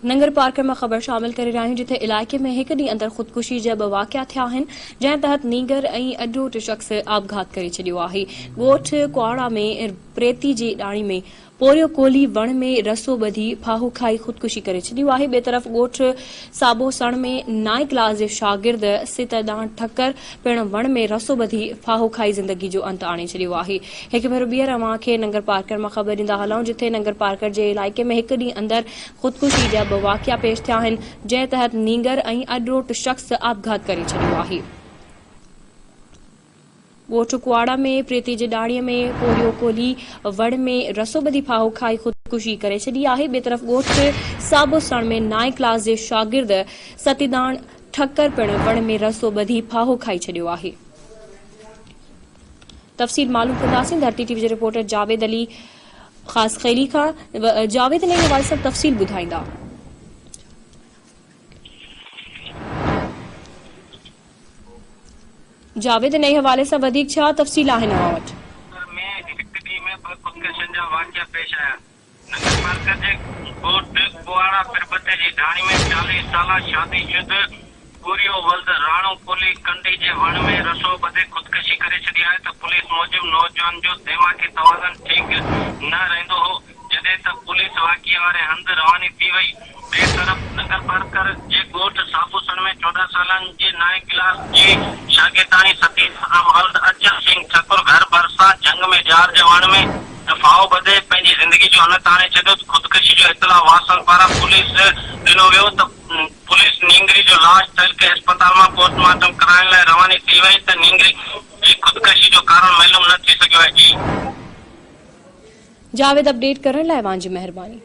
नंगर Parker में खबर शामिल करे रहिया आहियूं जिथे इलाइक़े में हिक ॾींहुं अंदर ख़ुदकुशी जा 2 वाक़िया थिया आहिनि जंहिं तहत नीगर ऐं अॼोट शख़्स आपघात करे छॾियो आहे। ॻोठ कुआड़ा में प्रेती जी डाणी में पोरियो कोली वण में रसो ॿधी फाहू खाई ख़ुदकुशी करे छॾियो आहे। ॿिए तरफ़ ॻोठ साबो सण में 9 क्लास जे शागिर्द सितदान ठक्कर पिण वण में रसो ॿधी फाहू खाई ज़िंदगी जो अंत आणे छॾियो आहे। हिकु भेरो ॿीहर अव्हां खे नंगर पार्कर में ख़बर ॾींदा हलूं जिथे नंगर पार्कर जे इलाइक़े में हिक ॾींहुं अंदर ख़ुदकुशी जा 2 वाक़िया पेश थिया आहिनि जंहिं तहत नीगर ऐं अॼोट शख़्स आपघात करे छॾियो आहे। ॻोठ कुआड़ा में प्रेती जी डाणीअ में पोरियो कोली वण में रसो ॿधी फाहू खाई ख़ुदकुशी करे छॾी आहे। ॿिए तरफ़ ॻोठ साबो सण में 9 क्लास जे शागिर्द सतीदान ठक्कर पिण वण में रसो ॿधी फाहू खाई छॾियो आहे। तफ़सील मालूम कंदासीं धरती टीवी जे रिपोर्टर जावेद अली ख़ास खैली खां। जावेद ने हवाले सां तफ़सील ॿुधाईंदा। जावेद इन हवाले सां वधीक छा तफ़सील आहिनि अव्हां वटि? वाक़िया पेश आया नगर पार्कर जे ॻोठ कुआड़ा पिरबते जी डाणी में 40 साला शादीशुदा पूरियो वल्द राणो कोली कंडी जे वण में रसो ॿधे ख़ुदकुशी करे छॾी आहे त पुलिस मूजिब नौजवान जो दिमाग़ी तवाज़ुन ठीक न रहंदो हो जॾहिं त पुलिस वाक़िए वारे हंधि रवानी थी वई। ॿिए तरफ़ नगर पार्कर जे ॻोठ साबूसण में 14 सालनि जे 9 क्लास जी शागिर्दानी सतीदान वल्द अजय सिंह ठकुर घर भरसा जंग में जार जे वण में फाहो ॿधे पंहिंजी ज़िंदगी जो अंत आणे छॾियो। ख़ुदकुशी जो इतला वासल पारां पुलिस ॾिनो वियो त पुलिस नींगरी जो लाश तहलके अस्पताल में पोस्टमार्टम कराइण लाइ रवानी थी वई त नींगरी जी ख़ुदकुशी जो कारण मालूम न थी सघियो आहे। जावेद अपडेट करण लाइ तव्हांजी महिरबानी।